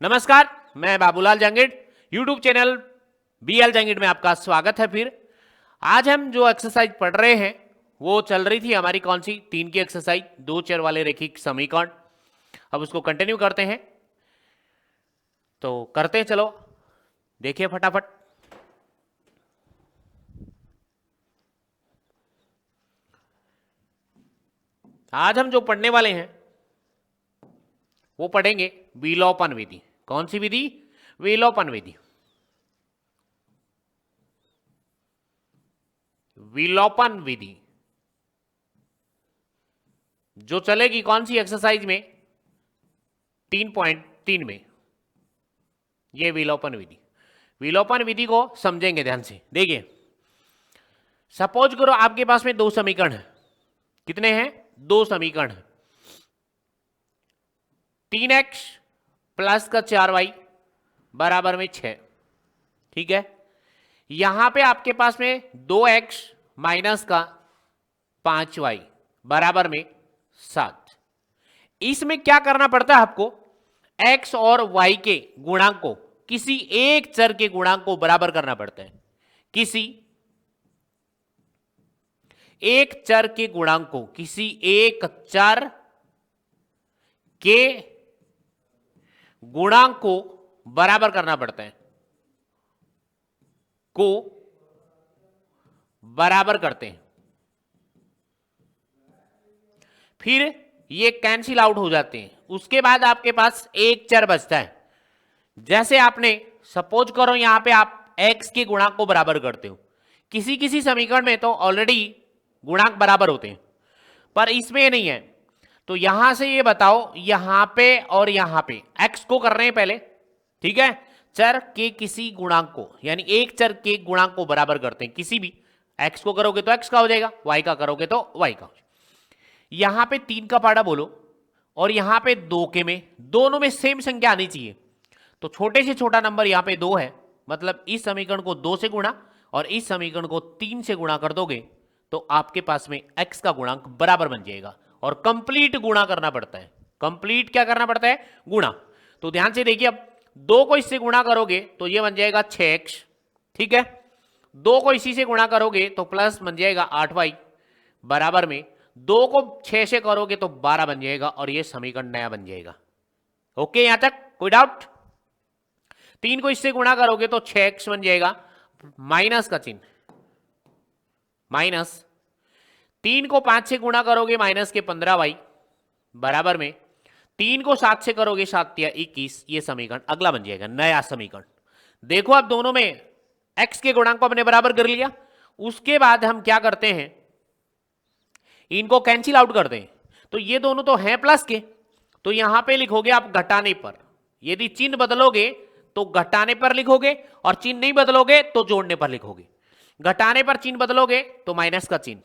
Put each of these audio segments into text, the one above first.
नमस्कार, मैं Babulal जंगिड। YouTube channel BL जंगिड में आपका स्वागत है। फिर आज हम जो एक्सरसाइज पढ़ रहे हैं वो चल रही थी हमारी कौन सी, 3 की एक्सरसाइज, 2 चर वाले रैखिक समीकरण। अब उसको कंटिन्यू करते हैं, तो करते हैं, चलो देखिए फटाफट। आज हम जो पढ़ने वाले हैं वो पढ़ेंगे विलोपन विधि। कौन सी विधि? विलोपन विधि। विलोपन विधि जो चलेगी कौन सी एक्सरसाइज में, 3.3 में, ये विलोपन विधि। विलोपन विधि को समझेंगे ध्यान से। देखिए, सपोज करो आपके पास में 2 समीकरण है। कितने हैं? 2 समीकरण है। 3x प्लस का 4y बराबर में 6। ठीक है, यहां पे आपके पास में 2x माइनस का 5y बराबर में 7। इसमें क्या करना पड़ता है आपको? x और y के गुणांक को किसी एक चर के गुणांक को बराबर करना पड़ता है। किसी एक चर के गुणांक को किसी एक चर के गुणांक को बराबर करना पड़ता है, को बराबर करते हैं। फिर ये कैंसिल आउट हो जाते हैं। उसके बाद आपके पास एक चर बचता है। जैसे आपने सपोज करो यहां पे आप x के गुणांक को बराबर करते हो। किसी किसी समीकरण में तो ऑलरेडी गुणांक बराबर होते हैं, पर इसमें नहीं है। तो यहां से ये बताओ, यहां पे और यहां पे x को कर रहे हैं पहले, ठीक है, चर के किसी गुणांक को, यानी एक चर के गुणांक को बराबर करते हैं। किसी भी x को करोगे तो x का हो जाएगा, y का करोगे तो y का हो जाएगा। यहां पे 3 का पाड़ा बोलो और यहां पे 2 के में, दोनों में सेम संख्या आनी चाहिए। तो छोटे से छोटा नंबर यहां पे 2 है, मतलब इस समीकरण को 2 से गुणा और इस समीकरण को 3 से गुणा कर दोगे तो आपके पास में x का गुणांक बराबर बन जाएगा। और कंप्लीट गुणा करना पड़ता है। कंप्लीट क्या करना पड़ता है? गुणा। तो ध्यान से देखिए, अब 2 को इससे गुणा करोगे तो ये बन जाएगा 6x। ठीक है, 2 को इसी से गुणा करोगे तो प्लस बन जाएगा 8y बराबर में 2 को 6 से करोगे तो 12 बन जाएगा और ये समीकरण नया बन जाएगा। ओके, यहां तक कोई डाउट? 3 को इससे गुणा करोगे तो 6x बन जाएगा, माइनस का चिन्ह, माइनस 3 को 5 से गुणा करोगे माइनस के 15y बराबर में 3 को 7 से करोगे 7 या 21, ये समीकरण अगला बन जाएगा, नया समीकरण। देखो, अब दोनों में x के गुणांक को हमने बराबर कर लिया। उसके बाद हम क्या करते हैं, इनको कैंसिल आउट करते हैं। तो ये दोनों तो हैं प्लस के, तो यहां पे लिखोगे आप घटाने पर। यदि चिन्ह बदलोगे तो घटाने पर लिखोगे और चिन्ह नहीं बदलोगे तो जोड़ने पर लिखोगे। घटाने पर चिन्ह बदलोगे तो माइनस का चिन्ह,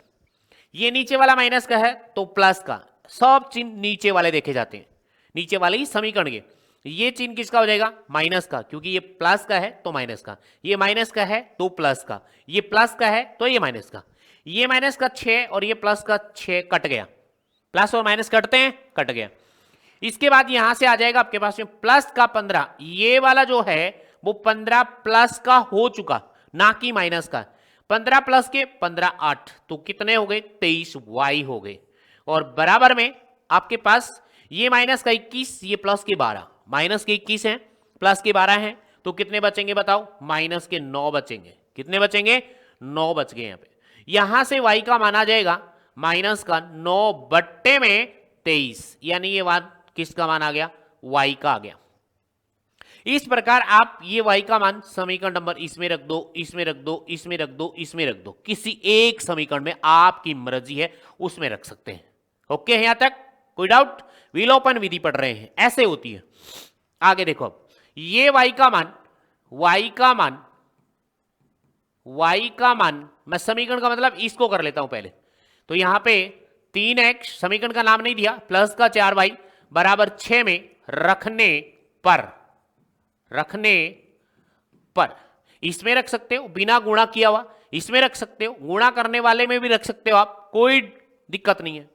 ये नीचे वाला माइनस का है तो प्लस का, सब चिन्ह नीचे वाले देखे जाते हैं, नीचे वाले ही समीकरण के। ये चिन्ह किसका हो जाएगा? माइनस का, क्योंकि ये प्लस का है तो माइनस का, ये माइनस का है तो प्लस का, ये प्लस का है तो ये माइनस का। ये माइनस का 6 और ये प्लस का 6 कट गया, प्लस और माइनस कटते हैं, कट गया। इसके बाद यहां से आ जाएगा आपके पास में प्लस का 15, ये वाला जो है वो 15 प्लस का हो चुका, ना कि माइनस का। 15 प्लस के 15 8, तो कितने हो गए? 23y हो गए। और बराबर में आपके पास ये माइनस का 21, ये प्लस के 12, माइनस के 21 है, प्लस के 12 है, तो कितने बचेंगे बताओ? माइनस के 9 बचेंगे। कितने बचेंगे? 9 बच गए। यहां पे यहां से y का मान आ जाएगा माइनस का 9/23, यानी ये बात किसका मान आ गया? y का आ गया। इस प्रकार आप ये y का मान समीकरण नंबर इसमें रख दो, इसमें रख दो, इसमें रख दो, इसमें रख दो, किसी एक समीकरण में, आपकी मर्जी है उसमें रख सकते हैं। ओके है यहां तक? कोई डाउट? विलोपन विधि पढ़ रहे हैं, ऐसे होती है। आगे देखो, अब ये y का मान, y का मान, y का मान, मैं समीकरण का मतलब इसको कर लेता हूं पहले। तो यहां पे 3x, समीकरण का नाम नहीं दिया, प्लस का 4y बराबर 6 में रखने पर, रखने पर इसमें रख सकते हो, बिना गुणा किया हुआ इसमें रख सकते हो, गुणा करने वाले में भी रख सकते हो आप, कोई दिक्कत नहीं है।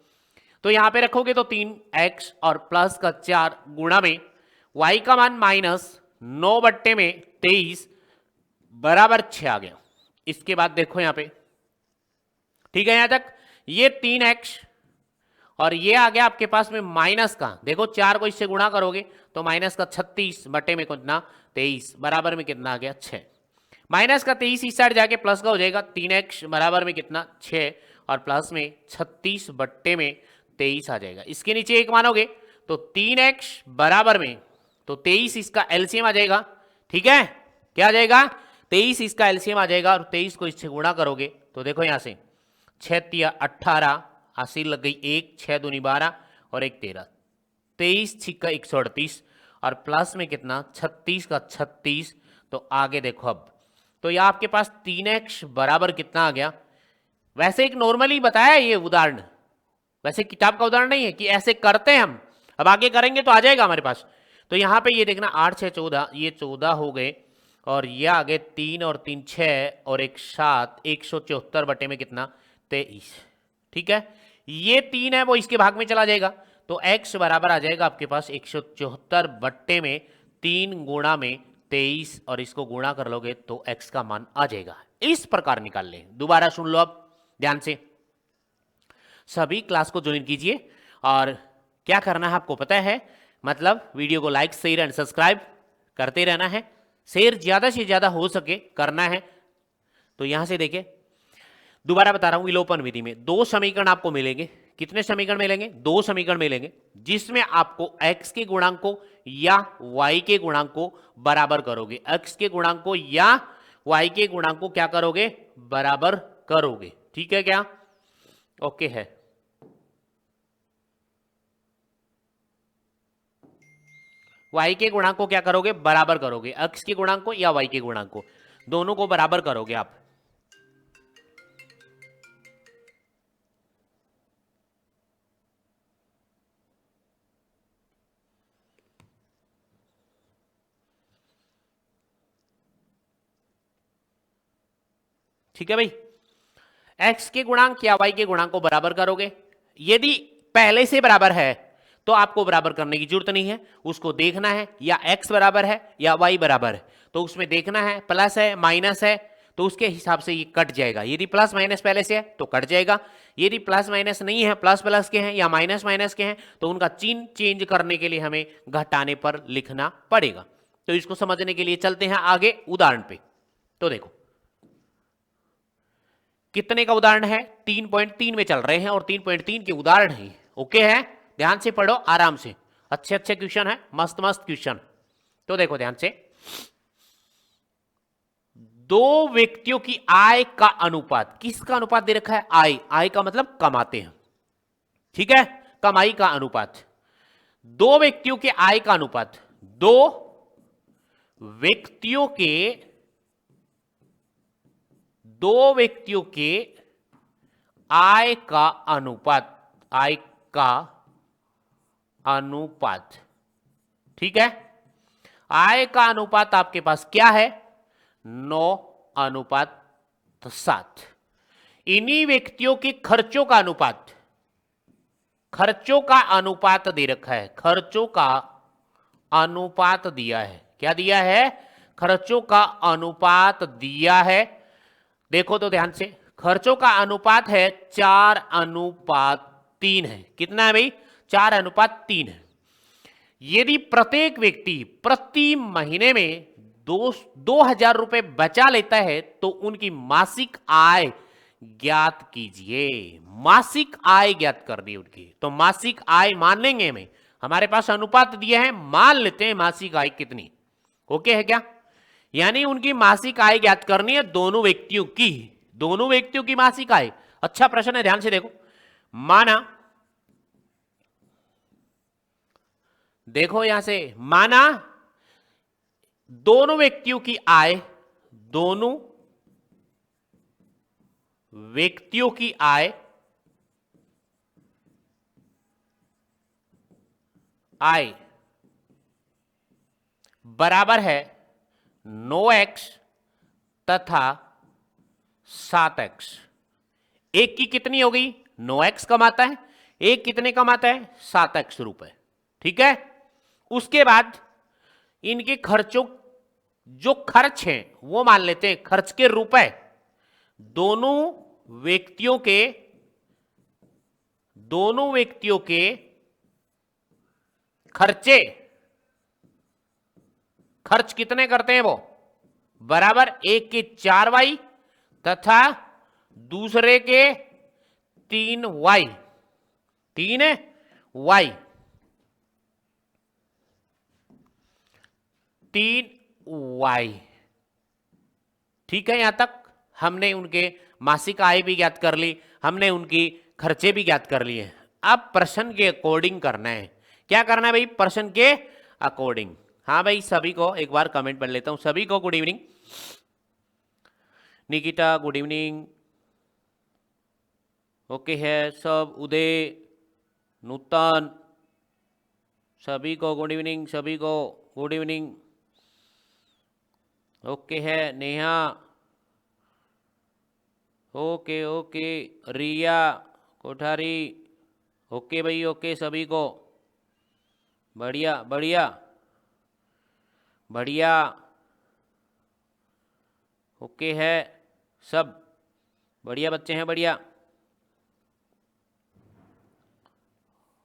तो यहां पे रखोगे तो 3x और प्लस का 4 गुणा में y का मान -9/23 बराबर 6 आ गया। इसके बाद देखो यहां पे, ठीक है, यहां तक ये 3x और ये आ गया आपके पास में माइनस का, देखो 4 को इससे गुणा करोगे तो माइनस का 36 बटे में कितना 23 बराबर में कितना आ गया 6। माइनस का 23 इस साइड जाके प्लस का हो जाएगा, 3x बराबर में कितना 6 और प्लस में 36 बट्टे में 23 आ जाएगा। इसके नीचे एक मानोगे तो 3x बराबर में तो 23 इसका एलसीएम आ जाएगा, ठीक है, क्या आ जाएगा 23 इसका एलसीएम आ जाएगा और 23 को इससे गुणा करोगे तो देखो यहां से 6 तिया 18, 80 लग गई 1, 6 दूनी 12 और 1 13, 23 छिक्का 138 और प्लस में कितना 36 का 36। तो आगे देखो अब, तो यह आपके पास 3x बराबर कितना आ गया। वैसे एक नॉर्मली बताया ये उदाहरण, वैसे किताब का उदाहरण नहीं है कि ऐसे करते हैं हम, अब आगे करेंगे तो आ जाएगा हमारे पास। तो यहां पे ये देखना 8 6 14, ये 14 हो गए और ये आगे 3 और 3 6 और 1 7, 174 बटे में कितना 23, ठीक है, ये 3 है वो इसके भाग में चला जाएगा तो x बराबर आ जाएगा आपके पास 174 बट्टे में 3 गुणा में 23 और इसको गुणा कर लोगे तो x का मान आ जाएगा। इस प्रकार निकाल लें। दोबारा सुन लो अब ध्यान से, सभी क्लास को ज्वाइन कीजिए और क्या करना है आपको पता है, मतलब वीडियो को लाइक शेयर एंड सब्सक्राइब करते रहना है, शेयर ज्यादा से ज्यादा हो सके करना है। तो यहां से देखिए दोबारा बता रहा हूं, विलोपन विधि में 2 समीकरण आपको मिलेंगे। कितने समीकरण मिलेंगे 2 समीकरण मिलेंगे जिसमें आपको x के गुणांक को या y के गुणांक को बराबर करोगे, x के गुणांक को या y के गुणांक को क्या करोगे बराबर करोगे, ठीक है क्या, ओके है। y के गुणांक को क्या करोगे बराबर करोगे, x के गुणांक को या y के गुणांक को, दोनों को बराबर करोगे आप। ठीक है भाई, x के गुणांक या y के गुणांक को बराबर करोगे। यदि पहले से बराबर है तो आपको बराबर करने की जरूरत नहीं है, उसको देखना है या x बराबर है या y बराबर है, तो उसमें देखना है प्लस है माइनस है तो उसके हिसाब से ये कट जाएगा। यदि प्लस माइनस पहले से है तो कट जाएगा, यदि प्लस माइनस नहीं है, प्लस प्लस के हैं या माइनस माइनस के हैं तो उनका चिन्ह चेंज करने के लिए हमें घटाने पर लिखना पड़ेगा। तो इसको समझने के लिए चलते हैं आगे उदाहरण पे। तो देखो कितने का उदाहरण है, 3.3 में चल रहे हैं और 3.3 के उदाहरण है, ओके है, ध्यान से पढ़ो आराम से, अच्छे अच्छे क्वेश्चन है, मस्त मस्त क्वेश्चन। तो देखो ध्यान से, 2 व्यक्तियों की आय का अनुपात, किसका अनुपात दे रखा है आय, आय का मतलब कमाते हैं, ठीक है, कमाई का अनुपात, 2 व्यक्तियों के आय का अनुपात, 2 व्यक्तियों के आय का अनुपात, आय का अनुपात, ठीक है, आय का अनुपात आपके पास क्या है 9:7। इन्हीं व्यक्तियों के खर्चों का अनुपात, खर्चों का अनुपात दे रखा है, खर्चों का अनुपात दिया है, क्या दिया है खर्चों का अनुपात दिया है। देखो तो ध्यान से, खर्चों का अनुपात है 4:3 है, कितना है भाई 4:3 है। यदि प्रत्येक व्यक्ति प्रति महीने में 2,000 रुपए बचा लेता है तो उनकी मासिक आय ज्ञात कीजिए। मासिक आय ज्ञात करनी उनकी, तो मासिक आय मान लेंगे हमें, हमारे पास अनुपात दिया है, मान लेते हैं मासिक आय कितनी, ओके है क्या, यानी उनकी मासिक आय ज्ञात करनी है दोनों व्यक्तियों की, दोनों व्यक्तियों की मासिक आय। अच्छा प्रश्न है, ध्यान से देखो, माना, देखो यहां से, माना दोनों व्यक्तियों की आय, दोनों व्यक्तियों की आय बराबर है 9x तथा 7x। एक की कितनी हो गई 9x कमाता है, एक कितने कमाता है 7x रुपए, ठीक है। उसके बाद इनके खर्चों, जो खर्च हैं वो मान लेते हैं खर्च के रुपए, दोनों व्यक्तियों के खर्चे, खर्च कितने करते हैं वो, बराबर एक के 4y तथा दूसरे के 3y, 3y, 3y। ठीक है, यहां तक हमने उनके मासिक आय भी ज्ञात कर ली, हमने उनकी खर्चे भी ज्ञात कर लिए। अब प्रश्न के अकॉर्डिंग करना है। क्या करना है भाई, प्रश्न के अकॉर्डिंग। हाँ भाई, सभी को एक बार कमेंट पढ़ लेता हूं। सभी को good evening. Nikita good evening, okay है सब। उदय, नूतन, सभी को गुड इवनिंग, सभी को गुड इवनिंग, ओके है। Neha, okay okay. Riya Kothari, okay भाई, ओके सभी को, बढ़िया बढ़िया बढ़िया, ओके है सब, बढ़िया बच्चे हैं, बढ़िया,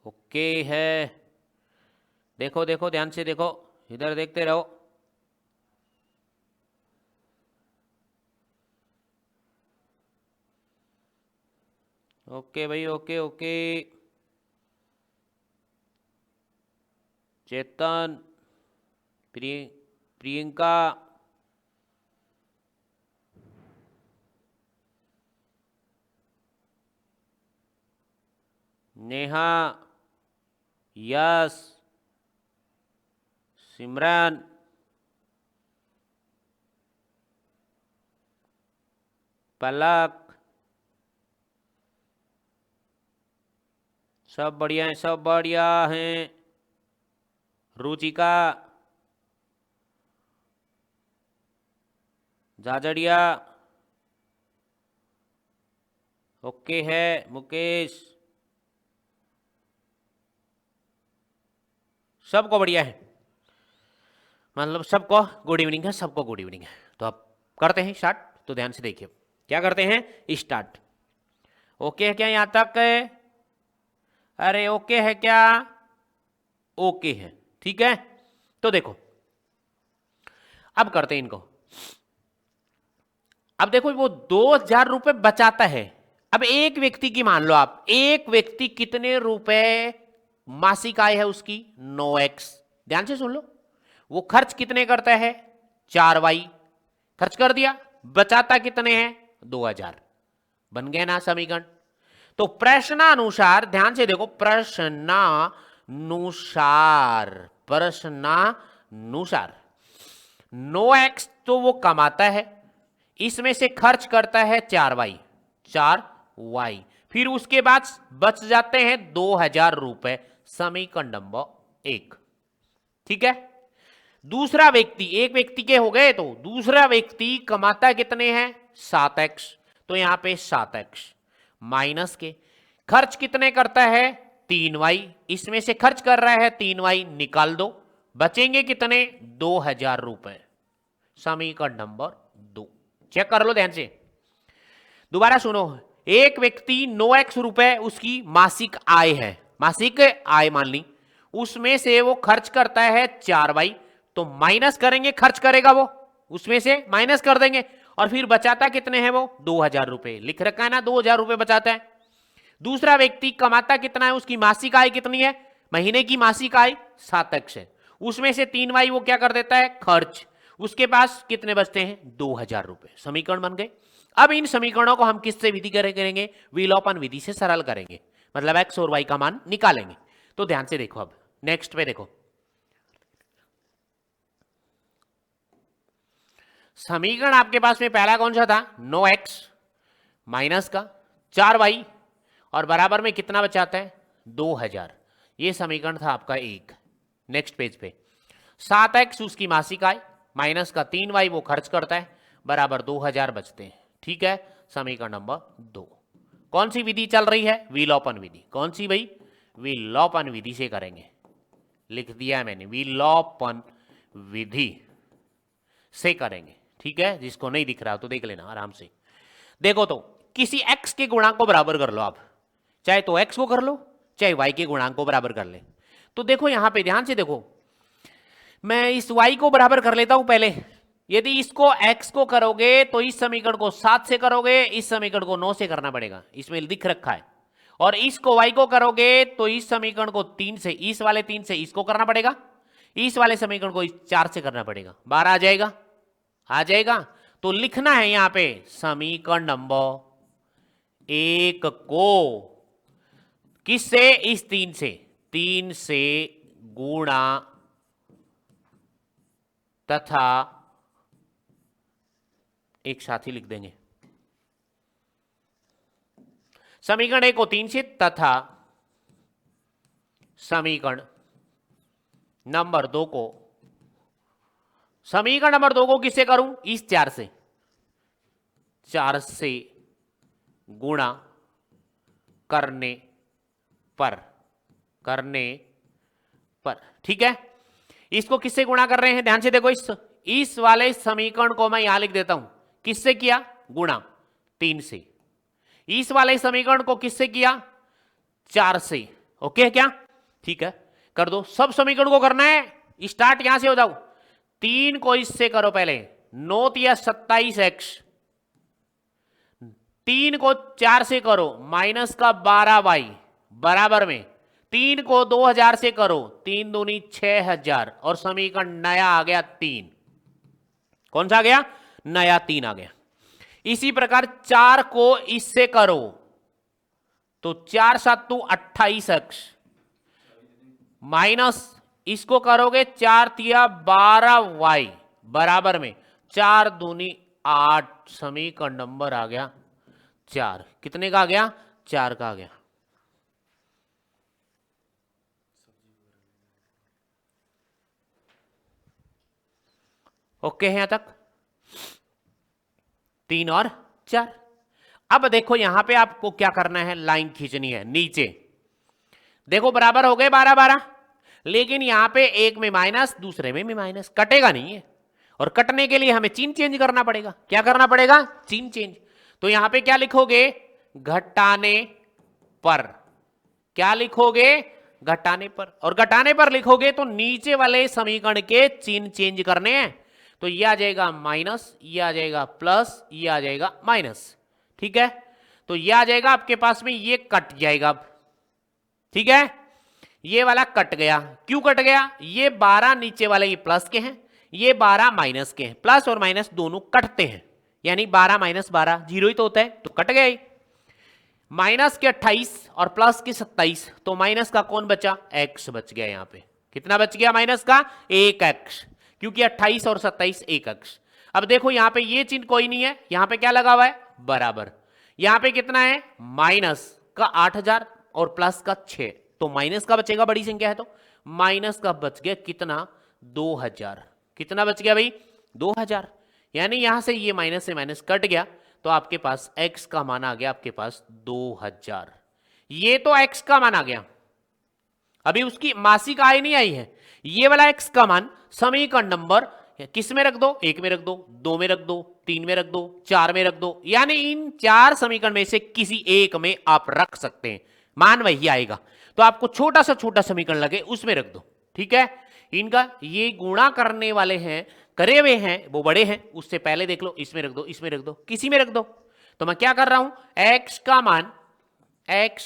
ओके है। देखो देखो ध्यान से देखो, इधर देखते रहो। ओके भाई, ओके ओके। चेतन, प्रियंका, नेहा, यश, सिमरन, पलक, सब बढ़िया हैं, सब बढ़िया हैं। रुचिका, जाजड़िया, ओके है। मुकेश, सबको बढ़िया है, मतलब सबको गुड इवनिंग है, सबको गुड इवनिंग है। तो अब करते हैं स्टार्ट। तो ध्यान से देखिए क्या करते हैं, स्टार्ट। ओके है क्या यहां तक है? अरे ओके है क्या? ओके है, ठीक है। तो देखो अब करते हैं इनको। अब देखो वो 2000 रुपए बचाता है। अब एक व्यक्ति की मान लो आप, एक व्यक्ति कितने रुपए मासिक आय है उसकी, 9x। ध्यान से सुन लो, वो खर्च कितने करता है, 4y खर्च कर दिया, बचाता कितने हैं, 2000। बन गए ना समीकरण। तो प्रश्नानुसार ध्यान से देखो, प्रश्नानुसार 9x तो वो कमाता है, इसमें से खर्च करता है 4y, फिर उसके बाद बच जाते हैं 2000 रुपए, समीकरण नंबर 1। ठीक है। दूसरा व्यक्ति, एक व्यक्ति के हो गए, तो दूसरा व्यक्ति कमाता कितने हैं, 7x। तो यहां पे 7x माइनस के खर्च कितने करता है, 3y, इसमें से खर्च कर रहा है 3y, निकाल दो, बचेंगे कितने, 2000 रुपए, समीकरण नंबर 2। चेक कर लो ध्यान से, दोबारा सुनो। एक व्यक्ति 9x रुपए उसकी मासिक आय है, मासिक आय मान ली, उसमें से वो खर्च करता है 4y, तो माइनस करेंगे, खर्च करेगा वो, उसमें से माइनस कर देंगे, और फिर बचाता कितने हैं वो, 2000 रुपए लिख रखा है ना, 2000 रुपए बचाता है। दूसरा व्यक्ति कमाता कितना है, उसकी मासिक आय कितनी है, महीने की मासिक आय 7x है, उसमें से 3y वो क्या कर देता है, खर्च, उसके पास कितने बचते हैं, 2000 रुपए। समीकरण बन गए। अब इन समीकरणों को हम किससे विधि करेंगे, विलोपन विधि से सरल करेंगे, मतलब x और y का मान निकालेंगे। तो ध्यान से देखो, अब नेक्स्ट पे देखो, समीकरण आपके पास में पहला कौन सा था, 9x माइनस का 4y और बराबर में कितना बचाता है, 2000। ये समीकरण था आपका 1। नेक्स्ट पेज पे 7x उसकी मासिक आय, माइनस का 3y वो खर्च करता है, बराबर 2000 बचते हैं। ठीक है, समीकरण नंबर 2। कौन सी विधि चल रही है, विलोपन विधि। कौन सी भाई, विलोपन विधि से करेंगे, लिख दिया मैंने, विलोपन विधि से करेंगे, ठीक है। जिसको नहीं दिख रहा तो देख लेना आराम से। देखो तो किसी x के गुणांक को बराबर कर लो आप, चाहे तो x को कर लो चाहे y के गुणांक को बराबर कर ले। तो देखो यहां पे ध्यान से देखो, मैं इस y को बराबर कर लेता हूं पहले। यदि इसको x को करोगे तो इस समीकरण को 7 से करोगे, इस समीकरण को 9 से करना पड़ेगा, इसमें दिख रखा है। और इसको y को करोगे तो इस समीकरण को 3 से, इस वाले 3 से इसको करना पड़ेगा, इस वाले समीकरण को 4 से करना पड़ेगा। 12 आ जाएगा, आ जाएगा। तो लिखना है यहां पे समीकरण नंबर 1 को किससे, इस 3 से गुणा तथा एक साथ ही लिख देंगे, समीकरण 1 को 3 से तथा समीकरण नंबर 2 को, समीकरण नंबर 2 को किससे करूं, इस 4 से गुणा करने पर, ठीक है। इसको किससे गुणा कर रहे हैं, ध्यान से देखो, इस वाले समीकरण को मैं यहां लिख देता हूं, किससे किया, गुणा 3 से। इस वाले समीकरण को किससे किया, 4 से। ओके क्या, ठीक है, कर दो। सब समीकरण को करना है, स्टार्ट यहां से हो जाओ। 3 को इससे करो पहले, 9 या 27x, 3 को 4 से करो माइनस का 12y बराबर में 3 को 2000 से करो, 3 दूनी 6000, और समीकरण नया आ गया 3। कौन सा आ गया, नया 3 आ गया। इसी प्रकार 4 को इससे करो तो 4 7 28x माइनस इसको करोगे 4 तिया 12y बराबर में 4 दूनी 8, समीकरण नंबर आ गया 4। कितने का आ गया, 4 का आ गया। ओके है यहां तक, 3 और 4। अब देखो यहां पे आपको क्या करना है, लाइन खींचनी है नीचे। देखो बराबर हो गए 12 12, लेकिन यहां पे एक में माइनस दूसरे में भी माइनस, कटेगा नहीं है। और कटने के लिए हमें चिन्ह चेंज करना पड़ेगा। क्या करना पड़ेगा, चिन्ह चेंज। तो यहां पे क्या लिखोगे, घटाने पर। क्या लिखोगे, घटाने पर। और घटाने पर लिखोगे तो नीचे वाले समीकरण के चिन्ह चेंज करने हैं। तो ये आ जाएगा माइनस, ये आ जाएगा प्लस, ये आ जाएगा माइनस, ठीक है। तो ये आ जाएगा आपके पास में, ये कट जाएगा अब, ठीक है। ये वाला कट गया, क्यों कट गया, ये 12 नीचे वाले ये प्लस के हैं, ये 12 माइनस के हैं। प्लस और माइनस दोनों कटते हैं, यानी 12 माइनस 12 जीरो ही तो होता है, तो कट गया। माइनस के 28 और प्लस के 27, तो माइनस का कौन बचा, x बच गया। यहां पे कितना बच गया माइनस का, 1x, क्योंकि 28 और 27 1x। अब देखो यहां पे ये चिन्ह कोई नहीं है, यहां पे क्या लगा हुआ है, बराबर। यहां पे कितना है, माइनस का 8000 और प्लस का 6, तो माइनस का बचेगा, बड़ी संख्या है तो माइनस का बच गया कितना, 2000। कितना बच गया भाई, 2000। यानी यहां से ये माइनस से माइनस कट गया, तो आपके पास x का मान आ गया आपके पास 2000। ये तो x का मान आ गया, अभी उसकी मासिक आय नहीं आई है। ये वाला x का मान समीकरण नंबर किस में रख दो, 1 में रख दो, 2 में रख दो, 3 में रख दो, 4 में रख दो, यानी इन 4 समीकरण में से किसी एक में आप रख सकते हैं, मान वही आएगा। तो आपको छोटा सा छोटा समीकरण लगे उसमें रख दो, ठीक है। इनका ये गुणा करने वाले हैं, करे हुए हैं, वो बड़े हैं, उससे पहले देख लो, इसमें रख दो, इसमें रख दो, किसी में रख दो। तो मैं क्या कर रहा हूं, x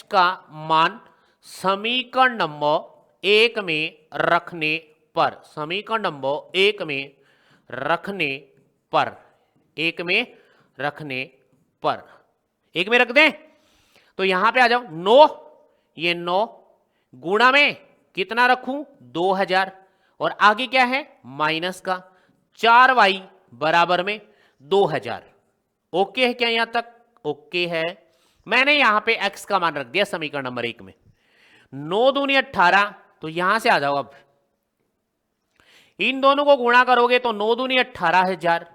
का मान समीकरण नंबर 1 में रखने पर, समीकरण नंबर 1 में रखने पर, 1 में रखने पर, 1 में रख दें। तो यहां पे आ जाओ, 9, ये 9 गुणा में कितना रखूं, 2000, और आगे क्या है, माइनस का 4y बराबर में 2000। ओके है क्या यहां तक, ओके है। मैंने यहां पे x का मान रख दिया समीकरण नंबर 1 में, 9 दूनी 18, तो यहां से आ जाओ। अब इन दोनों को गुणा करोगे तो 9 दूनी 18000,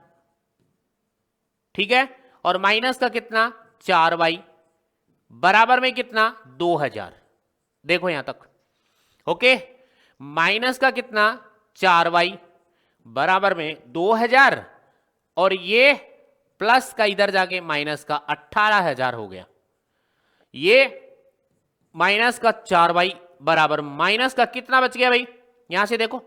ठीक है, और माइनस का कितना, 4y बराबर में कितना, 2000। देखो यहां तक, ओके। माइनस का कितना, 4y बराबर में 2000 और ये प्लस का इधर जाके माइनस का 18,000 हो गया। ये माइनस का 4y बराबर माइनस का कितना बच गया भाई, यहां से देखो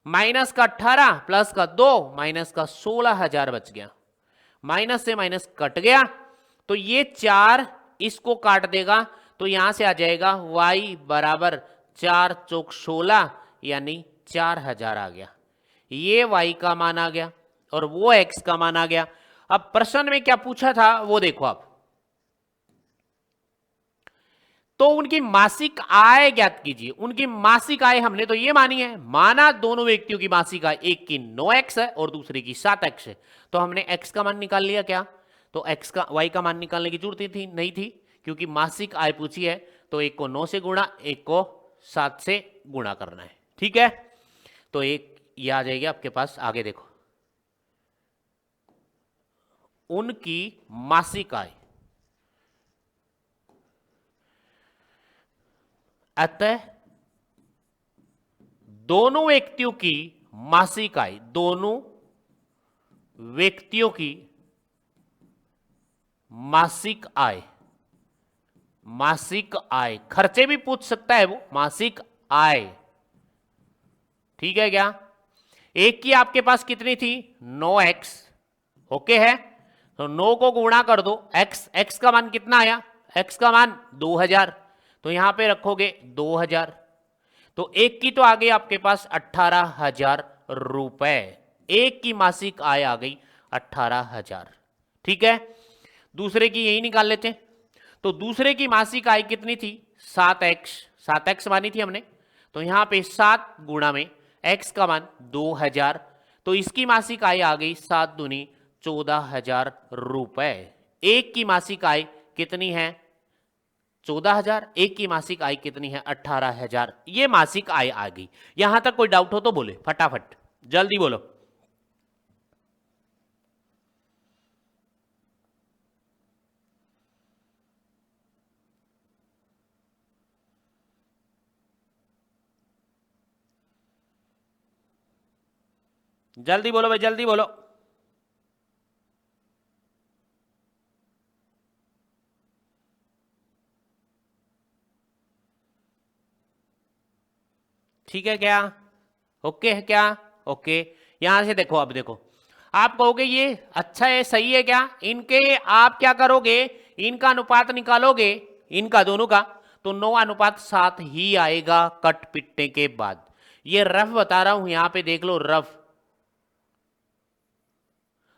माइनस का 18 प्लस का 2 माइनस का 16,000 बच गया। माइनस से माइनस कट गया तो ये 4 इसको काट देगा तो यहां से आ जाएगा y बराबर 4 चौक 16 यानी 4,000 आ गया। ये y का मान आ गया और वो x का मान आ गया। अब प्रश्न में क्या पूछा था वो देखो आप, तो उनकी मासिक आय ज्ञात कीजिए। उनकी मासिक आय हमने तो ये मानी है, माना दोनों व्यक्तियों की मासिक आय, एक की 9x है और दूसरे की 7x है, तो हमने x का मान निकाल लिया। क्या तो y का मान निकालने की जरूरत थी नहीं थी, क्योंकि मासिक आय पूछी है तो एक को 9 से गुणा एक को 7 से गुणा करना है। ठीक है, तो एक ये आ जाएगी आपके पास। आगे देखो, उनकी मासिक आय, अतः दोनों व्यक्तियों की मासिक आय, दोनों व्यक्तियों की मासिक आय, मासिक आय खर्चे भी पूछ सकता है वो, मासिक आय। ठीक है क्या, एक की आपके पास कितनी थी 9x, ओके है, तो 9 को गुणा कर दो x का मान कितना आया, x का मान 2000, तो यहां पे रखोगे 2000, तो एक की तो आ गई आपके पास 18,000 रुपए, एक की मासिक आय आ गई 18,000। ठीक है, दूसरे की यही निकाल लेते हैं। तो दूसरे की मासिक आय कितनी थी 7x मानी थी हमने, तो यहां पे 7 गुणा में x का मान 2000, तो इसकी मासिक आय आ गई 7 दूनी 14,000 रुपए। एक की मासिक आय कितनी है 14,000, एक की मासिक आय कितनी है 18,000, ये मासिक आय आ गई। यहां तक कोई डाउट हो तो बोले फटाफट, जल्दी बोलो। जल्दी बोलो भाई, जल्दी बोलो। ठीक है क्या, ओके है क्या, ओके। यहां से देखो, अब देखो आप कहोगे ये अच्छा है सही है क्या, इनके आप क्या करोगे, इनका अनुपात निकालोगे, इनका दोनों का, तो 9:7 ही आएगा कट पिटने के बाद। ये रफ बता रहा हूं, यहां पे देख लो,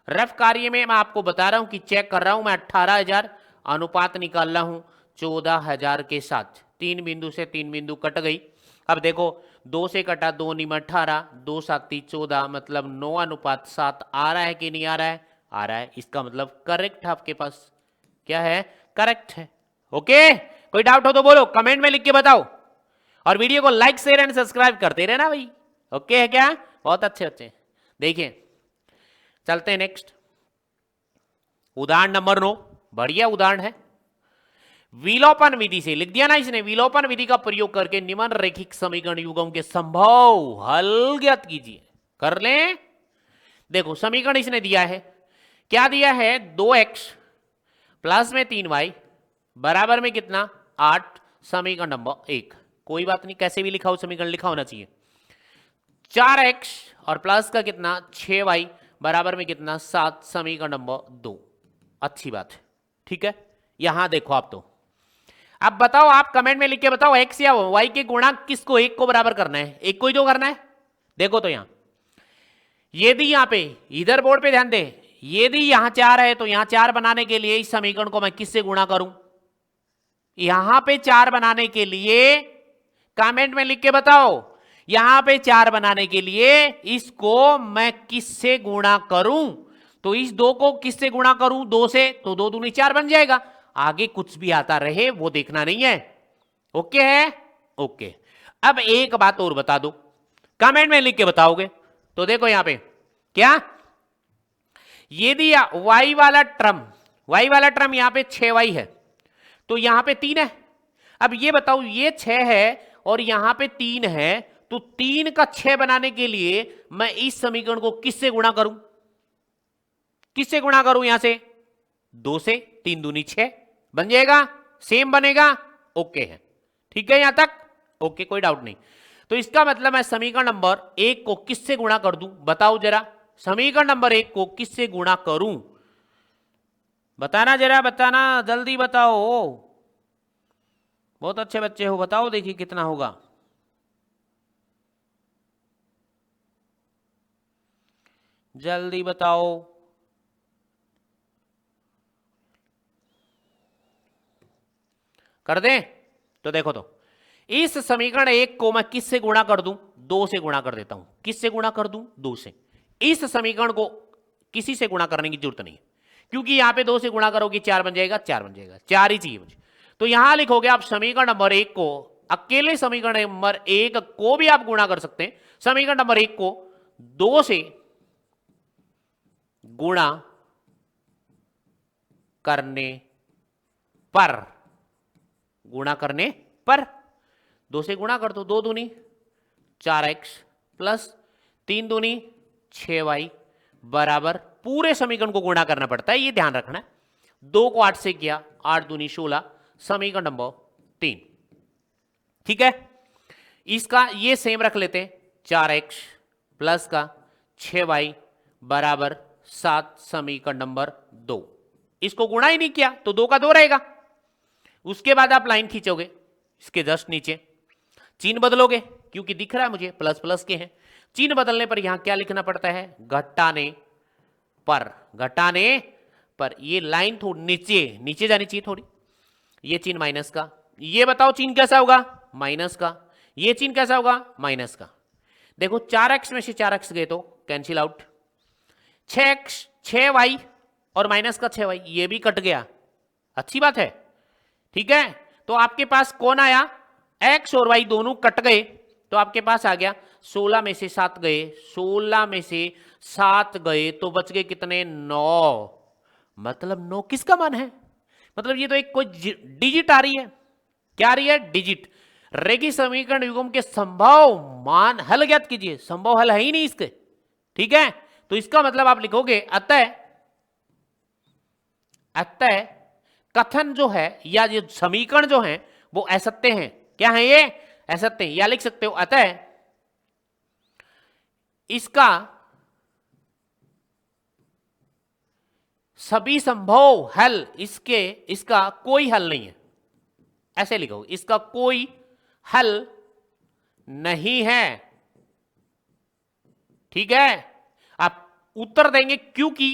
रफ कार्य में मैं आपको बता रहा हूं कि चेक कर रहा हूं मैं 18,000, अनुपात निकाल रहा हूं 14,000 के साथ, 3 बिंदु से 3 बिंदु कट गई। अब देखो 2 से कटा 2 निम 18, 2 7 14, मतलब 9:7 आ रहा है कि नहीं आ रहा है, आ रहा है। इसका मतलब करेक्ट है, आपके पास क्या है, करेक्ट है। ओके, कोई डाउट हो तो बोलो, कमेंट में लिख के बताओ, और वीडियो को लाइक शेयर एंड सब्सक्राइब करते रहना भाई। ओके है क्या, बहुत अच्छे अच्छे। देखिए चलते हैं नेक्स्ट, उदाहरण नंबर 9, बढ़िया उदाहरण है। विलोपन विधि से, लिख दिया ना इसने, विलोपन विधि का प्रयोग करके निम्नलिखित समीकरण युग्म के संभव हल ज्ञात कीजिए। कर लें, देखो समीकरण इसने दिया है, क्या दिया है 2x प्लस में 3y बराबर में कितना 8, समीकरण नंबर 1। कोई बात नहीं, कैसे भी लिखा हो समीकरण लिखा होना चाहिए। 4x और प्लस का कितना 6y बराबर में कितना 7, समीकरण नंबर 2। अच्छी बात है, ठीक है। यहां देखो आप, तो अब बताओ, आप कमेंट में लिख के बताओ x या y के गुणांक किसको, एक को बराबर करना है, एक को ही तो करना है। देखो तो यहां यदि यहां पे इधर बोर्ड पे ध्यान दे, यदि यहां 4 है तो यहां 4 बनाने के लिए इस समीकरण को मैं किससे गुणा करूं, यहां पे 4 बनाने के लिए कमेंट में लिख के बताओ, यहां पे 4 बनाने के लिए इसको मैं किससे गुणा करूं, तो इस 2 को किससे गुणा करूं, 2 से, तो 2 दूनी 4 बन जाएगा। आगे कुछ भी आता रहे वो देखना नहीं है, ओके है, ओके। अब एक बात और बता दो, कमेंट में लिख के बताओगे, तो देखो यहां पे क्या, यदि y वाला टर्म यहां पे 6y है, तो यहां पे 3 है। अब ये बताओ, ये 6 है और यहां पे 3 है, तो 3 का 6 बनाने के लिए मैं इस समीकरण को किससे गुणा करूं? किससे गुणा करूं? यहां से 2 से, 3 दूनी 6 बन जाएगा, सेम बनेगा, ओके है, ठीक है यहां तक, ओके, कोई डाउट नहीं। तो इसका मतलब मैं समीकरण नंबर 1 को किससे गुणा कर दूं? बताओ जरा, समीकरण नंबर 1 को किससे गुणा करूं? बताना जरा, बताना, जल्दी बताओ, बहुत अच्छे बच्चे हो, बताओ देखिए कितना होगा। जल्दी बताओ। कर दें? तो देखो, तो इस समीकरण 1 को मैं किससे गुणा कर दूं? 2 से गुणा कर देता हूं। किससे गुणा कर दूं? 2 से। इस समीकरण को किसी से गुणा करने की जरूरत नहीं है, क्योंकि यहां पे 2 से गुणा करोगे 4 बन जाएगा, 4 बन जाएगा, 4 ही चाहिए मुझे। तो यहां लिखोगे आप समीकरण नंबर 1 को, अकेले समीकरण नंबर 1 को भी आप गुणा कर सकते हैं। समीकरण नंबर 1 को 2 से गुणा करने पर, गुणा करने पर 2 से गुणा कर दो, 2 दूनी 4x प्लस 3 दूनी 6y बराबर, पूरे समीकरण को गुणा करना पड़ता है, ये ध्यान रखना है। 2 को 8 से किया, 8 दूनी 16, समीकरण नंबर 3, ठीक है। इसका ये सेम रख लेते हैं, 4x प्लस का 6y बराबर 7, समीकरण नंबर 2। इसको गुणा ही नहीं किया तो 2 का 2 रहेगा। उसके बाद आप लाइन खींचोगे, इसके जस्ट नीचे चिन्ह बदलोगे, क्योंकि दिख रहा है मुझे प्लस प्लस के हैं। चिन्ह बदलने पर यहां क्या लिखना पड़ता है? घटाने पर, घटाने पर। ये लाइन थोड़ी नीचे नीचे जानी चाहिए थोड़ी। ये चिन्ह माइनस का, ये बताओ चिन्ह कैसा होगा? माइनस का। ये चिन्ह कैसा होगा? माइनस का। देखो 4x में से 4x गए तो कैंसिल आउट, 6x 6y और माइनस का 6y ये भी कट गया, अच्छी बात है, ठीक है। तो आपके पास कौन आया? x और y दोनों कट गए, तो आपके पास आ गया 16 में से 7 गए, 16 में से 7 गए तो बच गए कितने? 9। मतलब 9 किसका मान है? मतलब ये तो एक कोई डिजिट आ रही है। क्या आ रही है? डिजिट। रेखीय समीकरण युग्म के संभव मान हल ज्ञात कीजिए। संभव हल है ही नहीं इसके, ठीक है। तो इसका मतलब आप लिखोगे अतः, अतः कथन जो है या ये समीकरण जो है वो असत्य हैं। क्या है ये? असत्य। या लिख सकते हो अतः इसका सभी संभव हल, इसका कोई हल नहीं है, ऐसे लिखो, इसका कोई हल नहीं है, ठीक है। आप उत्तर देंगे क्योंकि,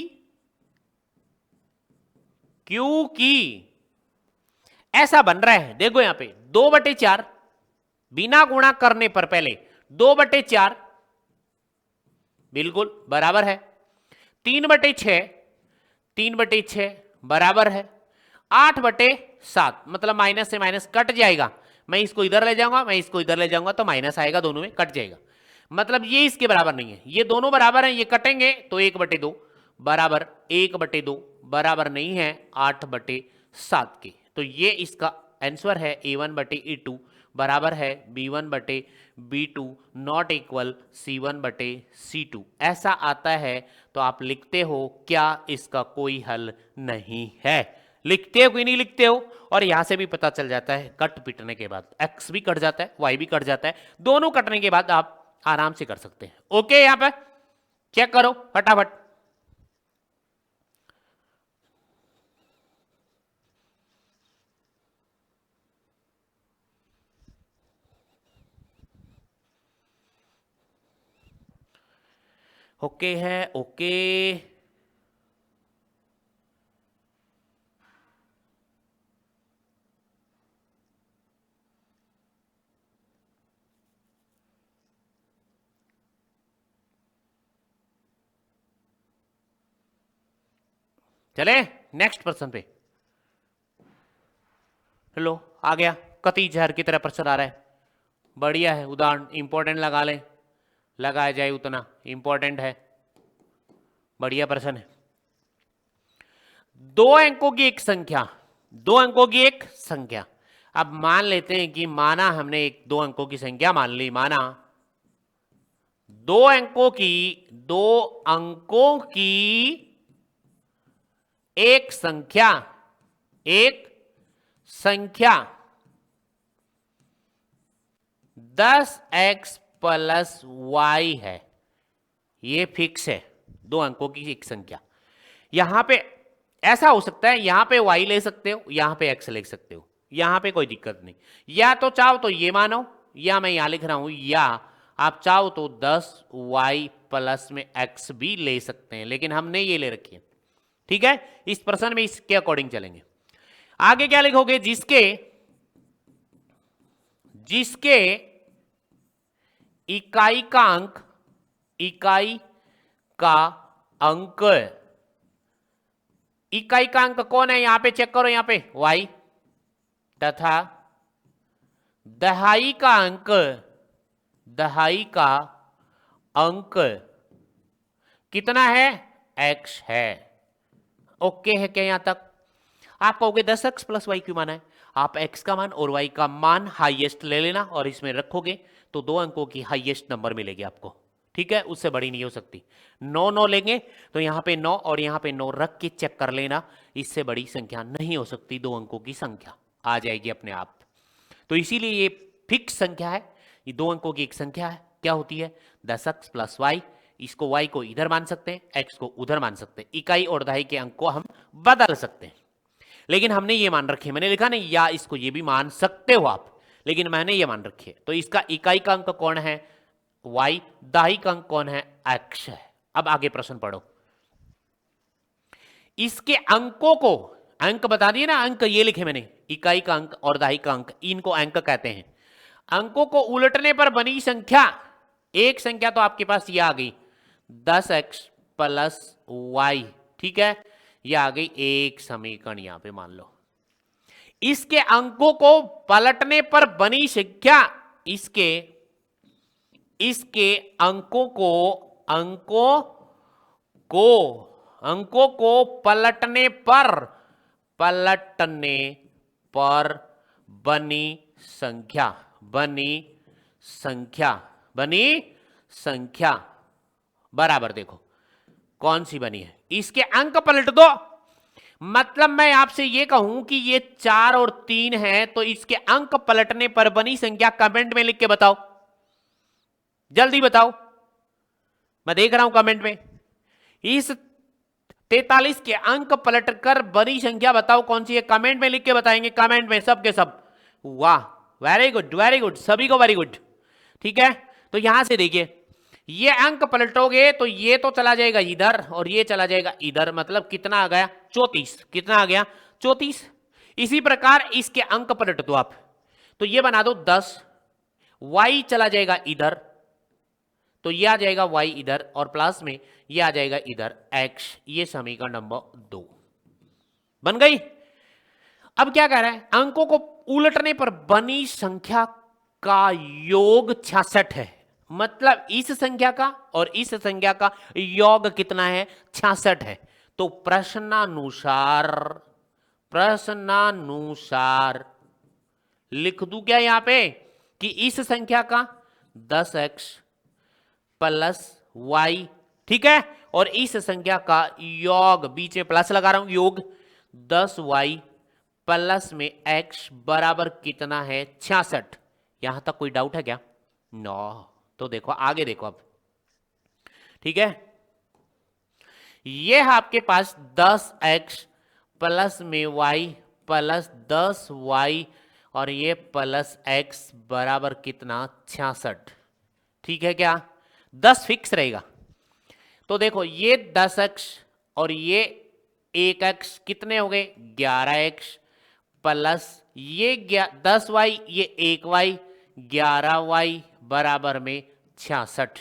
क्योंकि ऐसा बन रहा है। देखो यहां पे 2/4 बिना गुणा करने पर, पहले 2/4 बिल्कुल बराबर है 3/6, 3/6 बराबर है 8/7, मतलब माइनस से माइनस कट जाएगा। मैं इसको इधर ले जाऊंगा, मैं इसको इधर ले जाऊंगा तो माइनस आएगा, दोनों में कट जाएगा। मतलब ये इसके बराबर नहीं है, ये दोनों बराबर हैं, ये कटेंगे तो 1/2 बराबर 1/2 बराबर नहीं है 8/7 के। तो ये इसका आंसर है A1/A2 बराबर है B1/B2 नॉट इक्वल C1/C2। ऐसा आता है तो आप लिखते हो क्या इसका कोई हल नहीं है। लिखते हो कि नहीं लिखते हो? और यहां से भी पता चल जाता है कट पिटने के बाद x भी कट जाता है, y भी कट जाता है, दोनों कटने के बाद आप आराम से कर सकते हैं। ओके, यहां पर चेक करो फटाफट। ओके है, ओके। चले नेक्स्ट पर्सन पे। लो आ गया, कती जहर की तरह प्रश्न आ रहा है, बढ़िया है। उदाहरण इंपॉर्टेंट लगा ले, लगाया जाए उतना इंपॉर्टेंट है, बढ़िया प्रश्न है। 2 अंकों की एक संख्या, 2 अंकों की एक संख्या। अब मान लेते हैं कि माना हमने एक 2 अंकों की संख्या मान ली, माना दो अंकों की एक संख्या 10x प्लस वाई है। ये फिक्स है, दो अंकों की एक संख्या। यहां पे ऐसा हो सकता है, यहां पे y ले सकते हो, यहां पे x ले सकते हो, यहां पे कोई दिक्कत नहीं। या तो चाहो तो ये मानो, या मैं यहां लिख रहा हूं, या आप चाहो तो 10y प्लस में x भी ले सकते हैं, लेकिन हमने ये ले रखी है। ठीक है, इस प्रश्न में इसके अकॉर्डिंग चलेंगे। आगे क्या लिखोगे? जिसके इकाई का अंक इकाई का अंक कौन है? यहां पे चेक करो, यहां पे y, तथा दहाई का अंक कितना है? x है। ओके है क्या? यहां तक आप कहोगे 10x प्लस वाई क्यों माना है? आप x का मान और y का मान हाईएस्ट ले लेना और इसमें रखोगे तो दो अंकों की हाईएस्ट नंबर मिलेगी आपको। ठीक है, उससे बड़ी नहीं हो सकती। 9 लेंगे तो यहां पे 9 और यहां पे 9 रख के चेक कर लेना, इससे बड़ी संख्या नहीं हो सकती, दो अंकों की संख्या आ जाएगी अपने आप। तो इसीलिए ये फिक्स संख्या है, ये दो अंकों की एक संख्या है। क्या होती है? 10x plus Y. इसको y को इधर मान सकते हैं, x को उधर मान सकते हैं। इकाई और दहाई के अंक को हम बदल सकते हैं, लेकिन हमने ये मान रखे, मैंने लिखा नहीं, या इसको ये भी मान सकते हो आप, लेकिन मैंने ये मान रखे। तो इसका इकाई का अंक कौन है? y, दहाई का अंक कौन है? x है। अब आगे प्रश्न पढ़ो। इसके अंकों को, अंक बता दिए ना, अंक ये लिखे मैंने, इकाई का अंक और दहाई का अंक, इनको अंक कहते हैं। अंकों को उलटने पर बनी संख्या, एक संख्या तो आपके पास ये आ गई 10x प्लस वाई। ठीक है, ये आ गई एक समीकरण, यहां पे मान लो। इसके अंकों को पलटने पर बनी संख्या, इसके अंकों को पलटने पर बनी संख्या बराबर, देखो कौन सी बनी है, इसके अंक पलट दो। मतलब मैं आपसे ये कहूं कि ये 4 और 3 है, तो इसके अंक पलटने पर बनी संख्या कमेंट में लिख के बताओ, जल्दी बताओ, मैं देख रहा हूं कमेंट में। इस 43 के अंक पलटकर बनी संख्या बताओ कौन सी है, कमेंट में लिख के बताएंगे, कमेंट में सब के सब। वाह, वेरी गुड, सभी को वेरी गुड। ठीक है, तो यहां से देखिए, ये अंक पलटोगे तो ये तो चला जाएगा इधर और ये चला जाएगा इधर, मतलब कितना आ गया? 34। कितना आ गया? 34। इसी प्रकार इसके अंक पलट दो आप, तो ये बना दो 10, y चला जाएगा इधर, तो ये आ जाएगा y इधर, और प्लस में ये आ जाएगा इधर x। ये समीकरण नंबर 2 बन गई। अब क्या कह रहा है? अंकों को उलटने पर बनी संख्या का योग 66 है। मतलब इस संख्या का और इस संख्या का योग कितना है? 66 है। तो प्रश्नानुसार लिख दूं क्या यहां पे कि इस संख्या का 10x प्लस वाई, ठीक है, और इस संख्या का योग, बीच में प्लस लगा रहा हूं, योग 10y प्लस में x बराबर कितना है? 66। यहां तक कोई डाउट है क्या? नो। तो देखो आगे देखो अब, ठीक है, ये है आपके पास 10x प्लस में y प्लस 10y और ये प्लस x बराबर कितना? 66। ठीक है क्या? 10 फिक्स रहेगा। तो देखो ये 10x और ये 1x कितने हो गए? 11x प्लस ये 10y, ये 1y, 11y बराबर में 66।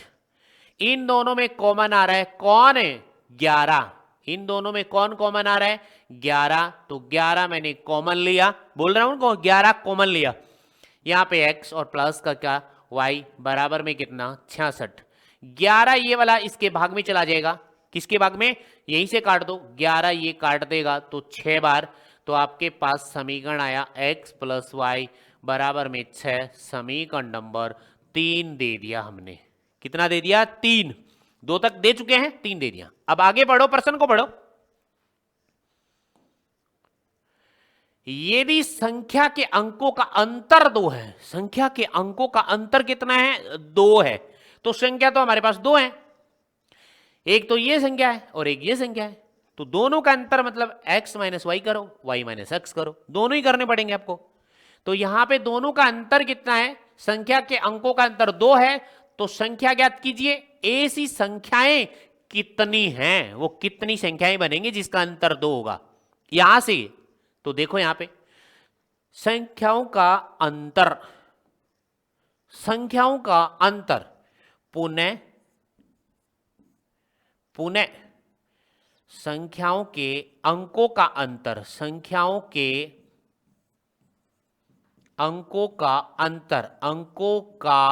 इन दोनों में कॉमन आ रहा है कौन है? 11। इन दोनों में कौन कॉमन आ रहा है? 11। तो 11 मैंने कॉमन लिया, बोल रहा हूं 11 कॉमन लिया। यहां पे x और प्लस का क्या? y बराबर में कितना? 66। 11 ये वाला इसके भाग में चला जाएगा, किसके भाग में? यहीं से काट दो, 11 ये काट देगा तो 6 बार, तो आपके पास समीकरण आया x प्लस वाई बराबर में 6। समीकरण नंबर 3 दे दिया हमने। कितना दे दिया? 3। 2 तक दे चुके हैं, 3 दे दिया। अब आगे बढ़ो, प्रश्न को पढ़ो। यदि संख्या के अंकों का अंतर 2 है, संख्या के अंकों का अंतर कितना है? 2 है। तो संख्या तो हमारे पास 2 है, एक तो ये संख्या है और एक ये संख्या है, तो दोनों का अंतर मतलब x माइनस वाई करो, y माइनस एक्स करो, दोनों ही करने पड़ेंगे आपको। तो यहां पे दोनों का अंतर कितना है? संख्या के अंकों का अंतर 2 है, तो संख्या ज्ञात कीजिए। ऐसी संख्याएं कितनी हैं? वो कितनी संख्याएं बनेंगी जिसका अंतर 2 होगा यहां से? तो देखो यहां पे संख्याओं का अंतर, संख्याओं का अंतर पुनः पुनः संख्याओं के अंकों का अंतर, संख्याओं के अंकों का अंतर, अंकों का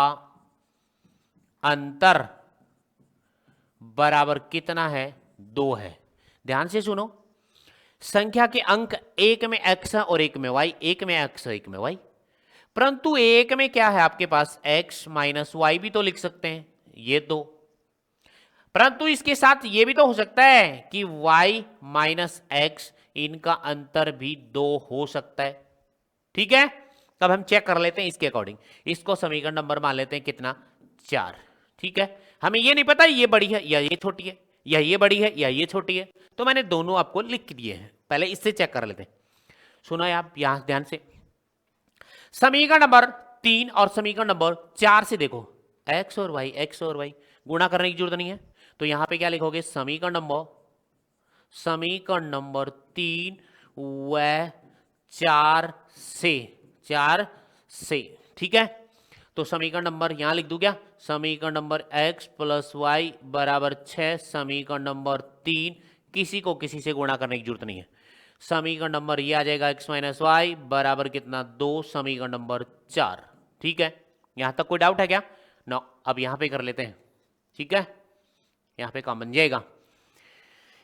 अंतर बराबर कितना है? 2 है। ध्यान से सुनो, संख्या के अंक एक में x है और एक में y, एक में x एक में y, परंतु एक में क्या है आपके पास? x माइनस वाई भी तो लिख सकते हैं, ये 2। परंतु इसके साथ ये भी तो हो सकता है कि y माइनस एक्स, इनका अंतर भी 2 हो सकता है। ठीक है, तब हम चेक कर लेते हैं इसके अकॉर्डिंग। इसको समीकरण नंबर मान लेते हैं कितना? 4। ठीक है, हमें ये नहीं पता ये बड़ी है या ये छोटी है, या ये बड़ी है या ये छोटी है, तो मैंने दोनों आपको लिख दिए हैं। पहले इससे चेक कर लेते हैं। सुनो आप यहां ध्यान से, समीकरण नंबर 3 और समीकरण नंबर 4 से देखो, x और y गुणा करने की जरूरत नहीं है, तो यहां पे क्या लिखोगे? समीकरण नंबर 3 व 4 से। ठीक है, तो समीकरण नंबर यहां लिख दूं क्या? समीकरण नंबर x प्लस वाई बराबर 6, समीकरण नंबर 3 किसी को किसी से गुणा करने की जरूरत नहीं है। समीकरण नंबर ये आ जाएगा x माइनस वाई बराबर कितना? 2, समीकरण नंबर 4। ठीक है, यहां तक कोई डाउट है क्या? नो, अब यहां पे कर लेते हैं। ठीक है, यहां पे काम बन जाएगा।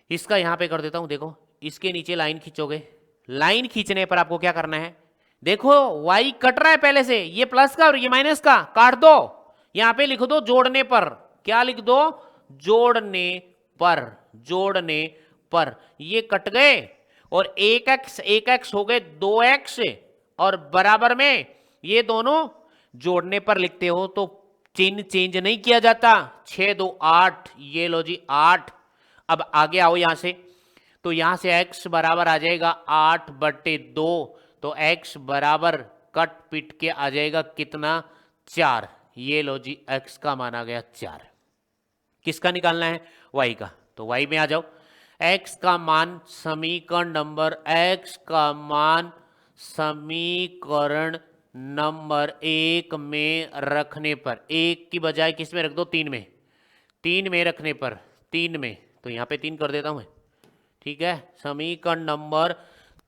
इसका यहां पे कर देता हूं, देखो इसके नीचे लाइन खींचोगे, लाइन खींचने पर आपको क्या करना है? देखो y कट रहा है पहले से, ये प्लस का और ये माइनस का, काट दो। यहां पे लिख दो जोड़ने पर, क्या लिख दो? जोड़ने पर ये कट गए और एक एक्स हो गए 2x, और बराबर में ये दोनों जोड़ने पर लिखते हो तो चिन्ह चेंज नहीं किया जाता। 6 2 8, ये लो जी 8। अब आगे आओ यहां से, तो यहां से x बराबर आ जाएगा 8/2, तो x बराबर कट पिट के आ जाएगा कितना? 4। ये लो जी x का मान आ गया 4। किसका निकालना है? y का, तो y में आ जाओ। x का मान समीकरण नंबर 1 में रखने पर, 1 की बजाय किस में रख दो? 3 में, 3 में रखने पर, 3 में, तो यहां पे 3 कर देता हूं मैं। ठीक है, समीकरण नंबर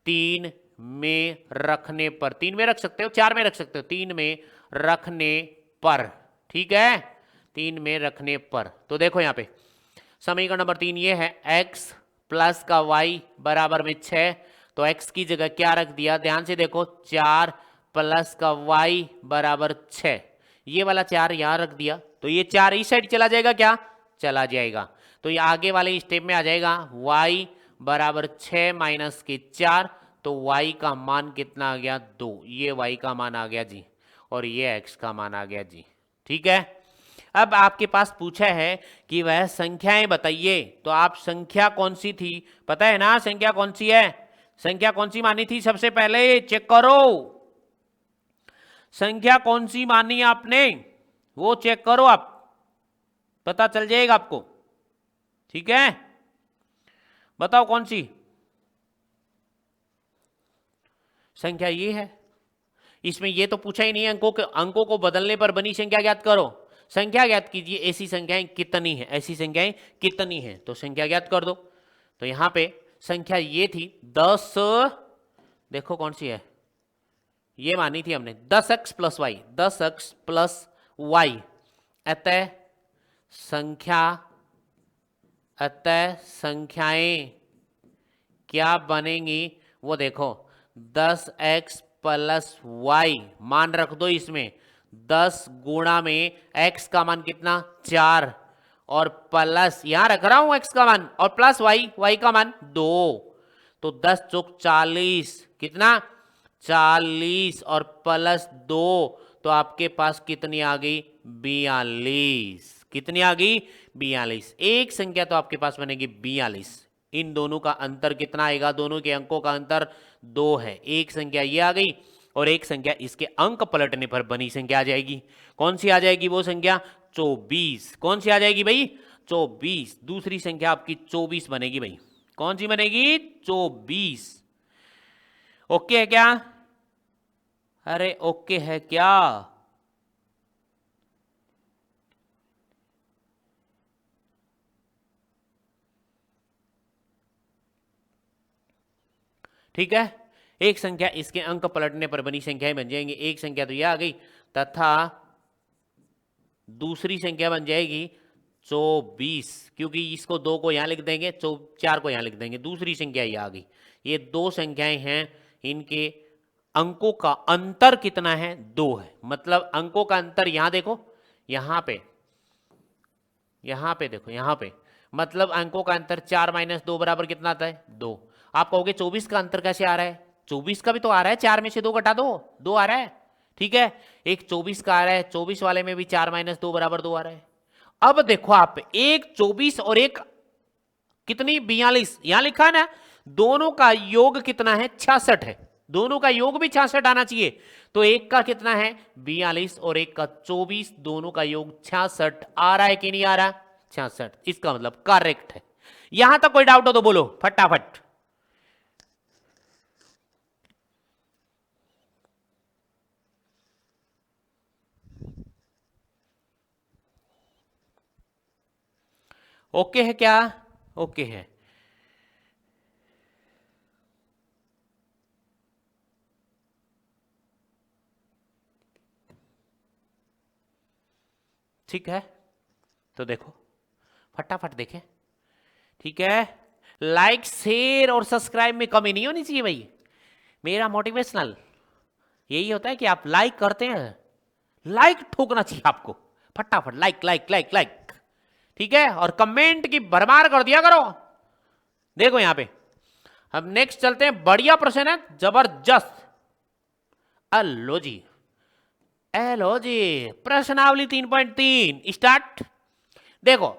3 में रखने पर, 3 में रख सकते हो, 4 में रख सकते हो, 3 में रखने पर। ठीक है, 3 में रखने पर, तो देखो यहां पे समीकरण नंबर 3 ये है, x प्लस का y बराबर में 6, तो x की जगह क्या रख दिया? ध्यान से देखो, 4 प्लस का y बराबर 6, ये वाला 4 यहां रख दिया, तो ये 4 इस साइड चला जाएगा, क्या चला जाएगा? तो ये आगे वाले स्टेप में आ जाएगा y बराबर 6 माइनस के 4, तो y का मान कितना आ गया? 2। ये y का मान आ गया जी, और ये x का मान आ गया जी। ठीक है, अब आपके पास पूछा है कि वह संख्याएं बताइए, तो आप संख्या कौन सी थी पता है ना? संख्या कौन सी है? संख्या कौन सी मानी थी? सबसे पहले चेक करो, संख्या कौन सी मानी आपने, वो चेक करो, आप पता चल जाएगा आपको। ठीक है, बताओ कौन सी संख्या? ये है, इसमें ये तो पूछा ही नहीं है। अंकों को बदलने पर बनी संख्या ज्ञात करो, संख्या ज्ञात कीजिए, ऐसी संख्याएं कितनी हैं, ऐसी संख्याएं कितनी हैं, तो संख्या ज्ञात कर दो। तो यहां पे संख्या ये थी 10, देखो कौन सी है, ये मानी थी हमने 10x plus Y, 10x plus Y, अतः संख्याएं क्या बनेंगी? वो देखो 10x प्लस वाई, मान रख दो इसमें 10 गुणा में x का मान कितना 4 और प्लस यहां रख रहा हूं x का मान और प्लस y का मान 2, तो 10 चौक 40, कितना 40 और प्लस 2, तो आपके पास कितनी आ गई 42। कितनी आ गई 42। एक संख्या तो आपके पास बनेगी 42। इन दोनों का अंतर कितना आएगा, दोनों के अंकों का अंतर 2 है। एक संख्या ये आ गई और एक संख्या इसके अंक पलटने पर बनी संख्या आ जाएगी। कौन सी आ जाएगी वो संख्या 24। कौन सी आ जाएगी भाई 24। दूसरी संख्या आपकी 24 बनेगी भाई। कौन सी बनेगी 24। ओके है क्या? अरे ओके है क्या? ठीक है, एक संख्या इसके अंक पलटने पर बनी संख्याएं बन जाएंगी। एक संख्या तो यह आ गई तथा दूसरी संख्या बन जाएगी 24, क्योंकि इसको 2 को यहां लिख देंगे, 4 को यहां लिख देंगे। दूसरी संख्या यह आ गई। ये दो संख्याएं हैं, इनके अंकों का अंतर कितना है 2 है। मतलब अंकों का अंतर यहां देखो, यहां पे देखो, यहां पे मतलब अंकों का अंतर 4 - 2 बराबर कितना आता है 2। आप कहोगे 24 का अंतर कैसे आ रहा है? 24 का भी तो आ रहा है, 4 में से 2 घटा दो, 2 आ रहा है। ठीक है, एक 24 का आ रहा है, 24 वाले में भी 4 - 2 बराबर 2 आ रहा है। अब देखो आप, एक 24 और एक कितनी 42 यहां लिखा है ना, दोनों का योग कितना है 66 है। दोनों का योग भी 66 आना चाहिए। तो एक का कितना है 42 और एक का 24, दोनों का योग 66 आ रहा है कि नहीं आ रहा? 66। इसका मतलब करेक्ट है। यहां तक कोई डाउट हो तो बोलो फटाफट। ओके है क्या? ओके है। ठीक है, तो देखो फटाफट देखें। ठीक है, लाइक शेयर और सब्सक्राइब में कमी नहीं होनी चाहिए भाई। मेरा मोटिवेशनल यही होता है कि आप लाइक करते हैं, लाइक ठोकना चाहिए आपको फटाफट। लाइक लाइक लाइक लाइक, ठीक है, और कमेंट की भरमार कर दिया करो। देखो यहां पे हम नेक्स्ट चलते हैं। बढ़िया प्रश्न है, जबरदस्त। अलो जी, एलो जी, प्रश्नावली 3.3 स्टार्ट। देखो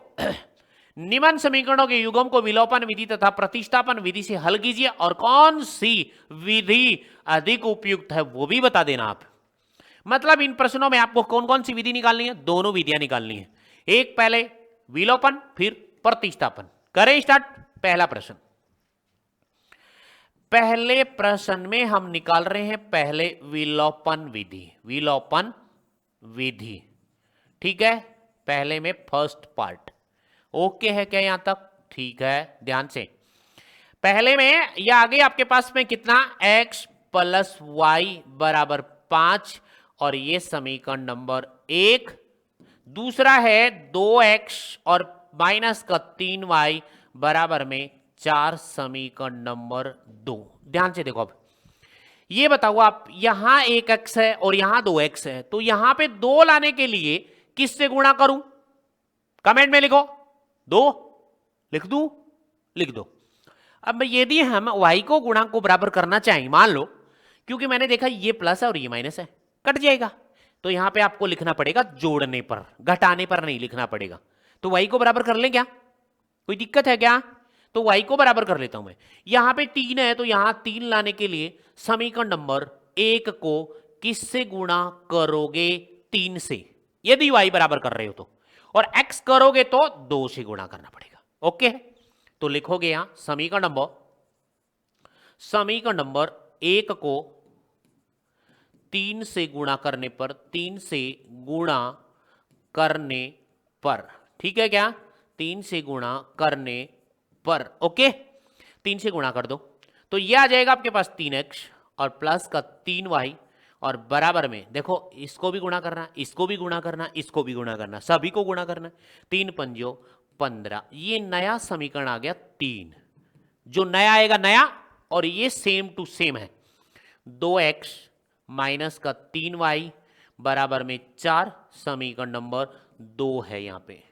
निम्न समीकरणों के युग्म को विलोपन विधि तथा प्रतिस्थापन विधि से हल कीजिए और कौन सी विधि अधिक उपयुक्त है वो भी बता देना आप। मतलब इन प्रश्नों में आपको कौन कौन सी विधि निकालनी है? दोनों विधियां निकालनी है। एक पहले विलोपन फिर प्रतिस्थापन। करें स्टार्ट। पहला प्रश्न, पहले प्रश्न में हम निकाल रहे हैं पहले विलोपन विधि। विलोपन विधि, ठीक है, पहले में फर्स्ट पार्ट। ओके है क्या यहां तक? ठीक है, ध्यान से। पहले में यह आ गई आपके पास में कितना x + y बराबर 5 और ये समीकरण नंबर 1। दूसरा है 2x और -3y बराबर में 4, समीकरण नंबर 2। ध्यान से देखो, अब ये बताओ आप, यहां 1x है और यहां 2x है, तो यहां पे 2 लाने के लिए किससे गुणा करूं? कमेंट में लिखो। 2 लिख दूं? लिख दो। अब यदि हम y को गुणांक को बराबर करना चाहें, मान लो, क्योंकि मैंने देखा ये प्लस है और ये माइनस है, कट जाएगा, तो यहां पे आपको लिखना पड़ेगा जोड़ने पर, घटाने पर नहीं लिखना पड़ेगा। तो y को बराबर कर लें क्या? कोई दिक्कत है क्या? तो y को बराबर कर लेता हूं मैं। यहां पे 3 है, तो यहां 3 लाने के लिए समीकरण नंबर 1 को किससे गुणा करोगे? 3 से, यदि y बराबर कर रहे हो तो, और x करोगे तो 2 से गुणा करना पड़ेगा। ओके, तो लिखोगे यहां समीकरण नंबर 1 को 3 से गुणा करने पर, 3 से गुणा करने पर, ठीक है क्या? 3 से गुणा करने पर, ओके, 3 से गुणा कर दो तो यह आ जाएगा आपके पास 3x और प्लस का 3y और बराबर में, देखो इसको भी गुणा करना, इसको भी गुणा करना, इसको भी गुणा करना, सभी को गुणा करना। 3 पंजो 15, ये नया समीकरण आ गया 3। जो नया आएगा नया, और ये सेम टू सेम है। 2x - का 3y बराबर में 4, समीकरण नंबर 2 है यहां पे।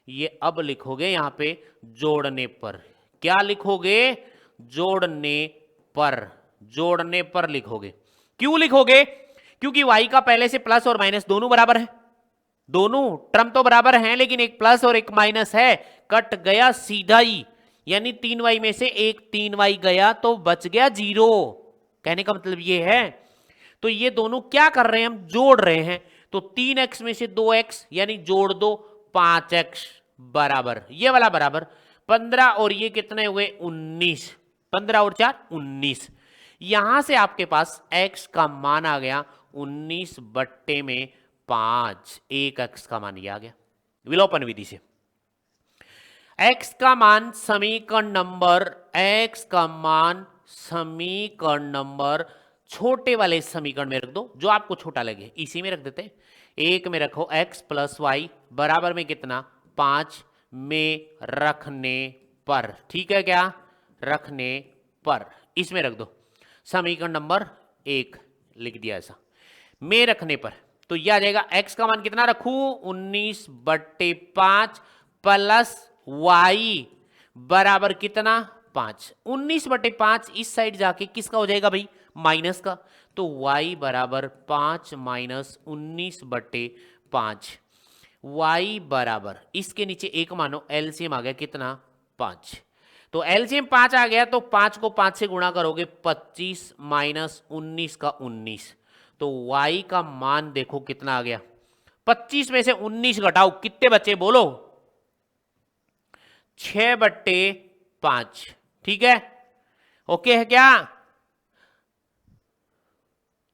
ये अब लिखोगे यहां पे जोड़ने पर। क्या लिखोगे? जोड़ने पर। जोड़ने पर लिखोगे। क्यों लिखोगे? क्योंकि y का पहले से प्लस और माइनस दोनों बराबर है, दोनों टर्म तो बराबर हैं, लेकिन एक प्लस और एक माइनस है, कट गया सीधा ही, यानी 3y में से एक 3y गया तो बच गया 0। कहने का मतलब ये है। तो ये दोनों क्या कर रहे हैं? हम जोड़ रहे हैं। तो 3x में से 2x यानी जोड़ दो 5x बराबर, ये वाला बराबर 15 और ये कितने हुए? 19। 15 और 4 19। यहां से आपके पास x का मान आ गया 19/5। एक x का मान ये आ गया विलोपन विधि से। x का मान समीकरण नंबर छोटे वाले समीकरण में रख दो, जो आपको छोटा लगे इसी में रख देते हैं। एक में रखो x प्लस वाई बराबर में कितना? 5 में रखने पर। ठीक है क्या? रखने पर इसमें रख दो। समीकरण नंबर 1 लिख दिया ऐसा में रखने पर। तो यह आ जाएगा x का मान कितना रखूं? 19/5 प्लस y बराबर कितना? 5। 19/5 इस साइड जाके किसका हो जाएगा भाई? माइनस का। तो y बराबर 5 माइनस 19/5। y बराबर इसके नीचे एक मानो, एलसीएम आ गया कितना? 5। तो एलसीएम 5 आ गया, तो 5 को 5 से गुणा करोगे 25 माइनस 19 का 19। तो y का मान देखो कितना आ गया? 25 में से 19 घटाओ, कितने बचे बोलो? 6/5। ठीक है, ओके है क्या?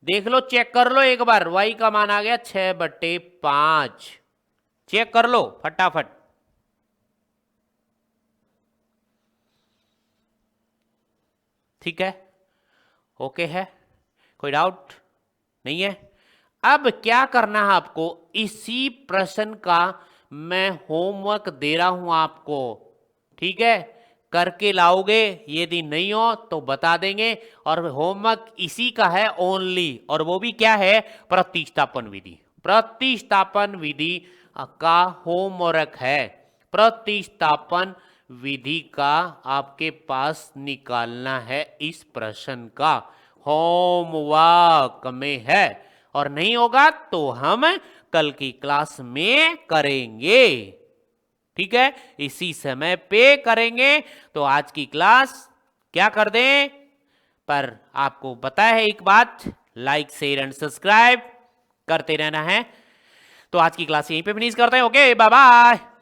देख लो, चेक कर लो एक बार। y का मान आ गया 6/5। चेक कर लो फटाफट। ठीक है, ओके है, कोई डाउट नहीं है? अब क्या करना है आपको? इसी प्रश्न का मैं होमवर्क दे रहा हूं आपको, ठीक है? करके लाओगे, यदि नहीं हो तो बता देंगे। और होमवर्क इसी का है ओनली, और वो भी क्या है? प्रतिस्थापन विधि। प्रतिस्थापन विधि का होमवर्क है। प्रतिस्थापन विधि का आपके पास निकालना है, इस प्रश्न का होमवर्क में है। और नहीं होगा तो हम कल की क्लास में करेंगे, ठीक है? इसी समय पे करेंगे। तो आज की क्लास क्या कर दें? पर आपको पता है एक बात, लाइक शेयर एंड सब्सक्राइब करते रहना है। तो आज की क्लास यहीं पे फिनिश करते हैं। Okay, bye bye.